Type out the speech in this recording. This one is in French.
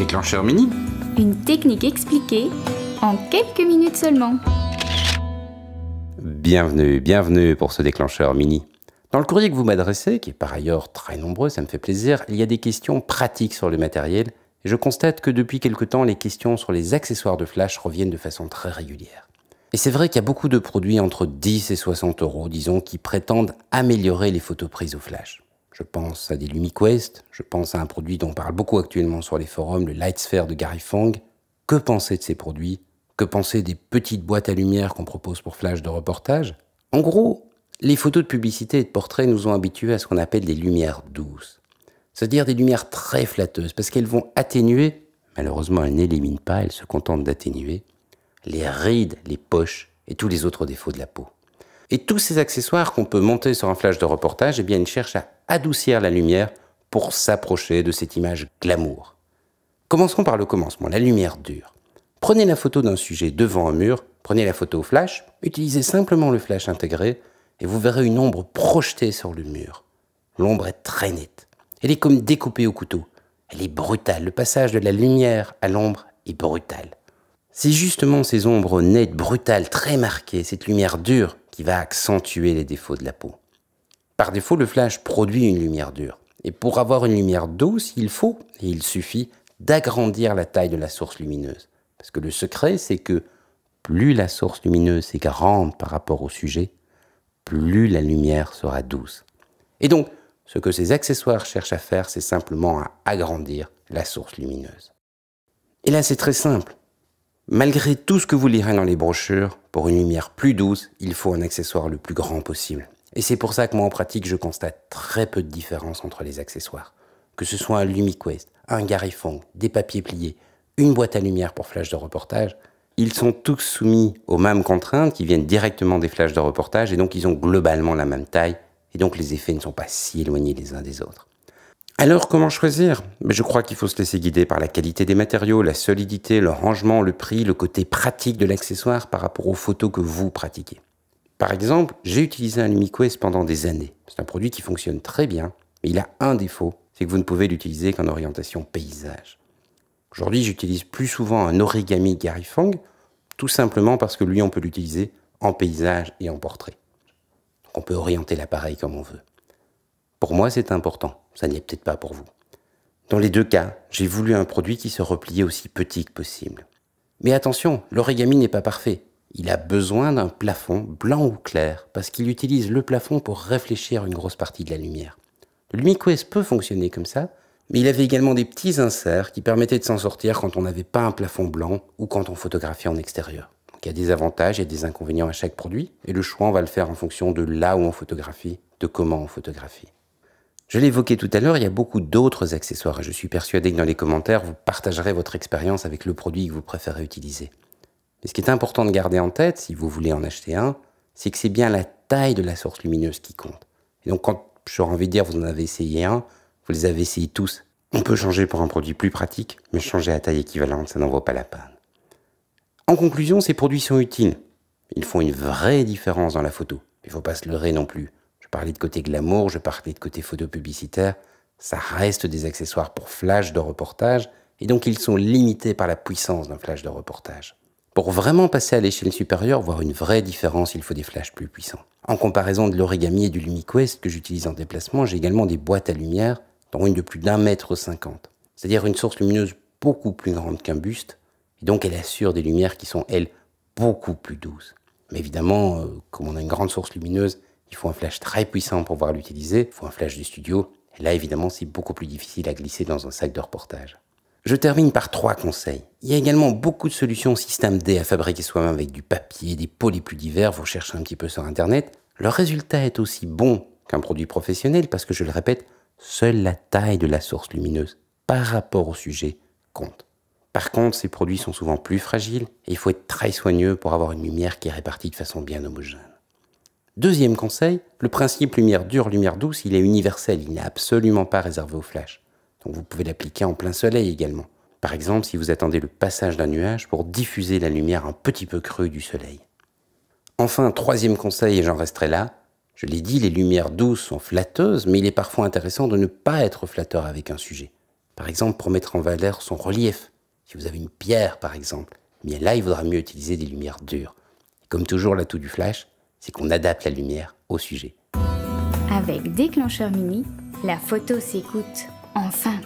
Déclencheur mini. Une technique expliquée en quelques minutes seulement. Bienvenue pour ce déclencheur mini. Dans le courrier que vous m'adressez, qui est par ailleurs très nombreux, ça me fait plaisir, il y a des questions pratiques sur le matériel et je constate que depuis quelque temps, les questions sur les accessoires de flash reviennent de façon très régulière. Et c'est vrai qu'il y a beaucoup de produits entre 10 et 60 euros, disons, qui prétendent améliorer les photos prises au flash. Je pense à des LumiQuest, je pense à un produit dont on parle beaucoup actuellement sur les forums, le Lightsphere de Gary Fong. Que penser de ces produits? Que penser des petites boîtes à lumière qu'on propose pour flash de reportage? En gros, les photos de publicité et de portrait nous ont habitués à ce qu'on appelle des lumières douces. C'est-à-dire des lumières très flatteuses, parce qu'elles vont atténuer, malheureusement elles n'éliminent pas, elles se contentent d'atténuer, les rides, les poches et tous les autres défauts de la peau. Et tous ces accessoires qu'on peut monter sur un flash de reportage, eh bien ils cherchent à adoucir la lumière pour s'approcher de cette image glamour. Commençons par le commencement, la lumière dure. Prenez la photo d'un sujet devant un mur, prenez la photo au flash, utilisez simplement le flash intégré et vous verrez une ombre projetée sur le mur. L'ombre est très nette. Elle est comme découpée au couteau. Elle est brutale. Le passage de la lumière à l'ombre est brutal. C'est justement ces ombres nettes, brutales, très marquées, cette lumière dure qui va accentuer les défauts de la peau. Par défaut, le flash produit une lumière dure. Et pour avoir une lumière douce, il suffit d'agrandir la taille de la source lumineuse. Parce que le secret, c'est que plus la source lumineuse est grande par rapport au sujet, plus la lumière sera douce. Et donc, ce que ces accessoires cherchent à faire, c'est simplement à agrandir la source lumineuse. Et là, c'est très simple. Malgré tout ce que vous lirez dans les brochures, pour une lumière plus douce, il faut un accessoire le plus grand possible. Et c'est pour ça que moi, en pratique, je constate très peu de différence entre les accessoires. Que ce soit un LumiQuest, un Gary Fong, des papiers pliés, une boîte à lumière pour flash de reportage, ils sont tous soumis aux mêmes contraintes qui viennent directement des flashs de reportage et donc ils ont globalement la même taille et donc les effets ne sont pas si éloignés les uns des autres. Alors comment choisir? Je crois qu'il faut se laisser guider par la qualité des matériaux, la solidité, le rangement, le prix, le côté pratique de l'accessoire par rapport aux photos que vous pratiquez. Par exemple, j'ai utilisé un LumiQuest pendant des années. C'est un produit qui fonctionne très bien, mais il a un défaut, c'est que vous ne pouvez l'utiliser qu'en orientation paysage. Aujourd'hui, j'utilise plus souvent un origami Gary Fong, tout simplement parce que lui, on peut l'utiliser en paysage et en portrait. Donc on peut orienter l'appareil comme on veut. Pour moi, c'est important. Ça n'est peut-être pas pour vous. Dans les deux cas, j'ai voulu un produit qui se repliait aussi petit que possible. Mais attention, l'origami n'est pas parfait. Il a besoin d'un plafond blanc ou clair, parce qu'il utilise le plafond pour réfléchir une grosse partie de la lumière. Le LumiQuest peut fonctionner comme ça, mais il avait également des petits inserts qui permettaient de s'en sortir quand on n'avait pas un plafond blanc ou quand on photographiait en extérieur. Donc il y a des avantages et des inconvénients à chaque produit, et le choix, on va le faire en fonction de là où on photographie, de comment on photographie. Je l'ai évoqué tout à l'heure, il y a beaucoup d'autres accessoires et je suis persuadé que dans les commentaires, vous partagerez votre expérience avec le produit que vous préférez utiliser. Mais ce qui est important de garder en tête, si vous voulez en acheter un, c'est que c'est bien la taille de la source lumineuse qui compte. Et donc quand j'aurais envie de dire vous en avez essayé un, vous les avez essayés tous. On peut changer pour un produit plus pratique, mais changer à taille équivalente, ça n'en vaut pas la peine. En conclusion, ces produits sont utiles. Ils font une vraie différence dans la photo. Il ne faut pas se leurrer non plus. Je parlais de côté glamour, je parlais de côté photo publicitaire. Ça reste des accessoires pour flash de reportage, et donc ils sont limités par la puissance d'un flash de reportage. Pour vraiment passer à l'échelle supérieure, voir une vraie différence, il faut des flashs plus puissants. En comparaison de l'origami et du LumiQuest que j'utilise en déplacement, j'ai également des boîtes à lumière, dont une de plus d'1,50 m. C'est-à-dire une source lumineuse beaucoup plus grande qu'un buste, et donc elle assure des lumières qui sont, elles, beaucoup plus douces. Mais évidemment, comme on a une grande source lumineuse, il faut un flash très puissant pour pouvoir l'utiliser, il faut un flash de studio, et là évidemment c'est beaucoup plus difficile à glisser dans un sac de reportage. Je termine par 3 conseils. Il y a également beaucoup de solutions système D à fabriquer soi-même avec du papier, des pots les plus divers, vous cherchez un petit peu sur internet. Le résultat est aussi bon qu'un produit professionnel parce que je le répète, seule la taille de la source lumineuse par rapport au sujet compte. Par contre, ces produits sont souvent plus fragiles et il faut être très soigneux pour avoir une lumière qui est répartie de façon bien homogène. Deuxième conseil, le principe lumière dure, lumière douce, il est universel, il n'est absolument pas réservé au flash. Donc vous pouvez l'appliquer en plein soleil également. Par exemple, si vous attendez le passage d'un nuage pour diffuser la lumière un petit peu crue du soleil. Enfin, troisième conseil, et j'en resterai là, je l'ai dit, les lumières douces sont flatteuses, mais il est parfois intéressant de ne pas être flatteur avec un sujet. Par exemple, pour mettre en valeur son relief. Si vous avez une pierre, par exemple, eh bien là, il vaudra mieux utiliser des lumières dures. Et comme toujours, l'atout du flash, c'est qu'on adapte la lumière au sujet. Avec Déclencheur Mini, la photo s'écoute enfin.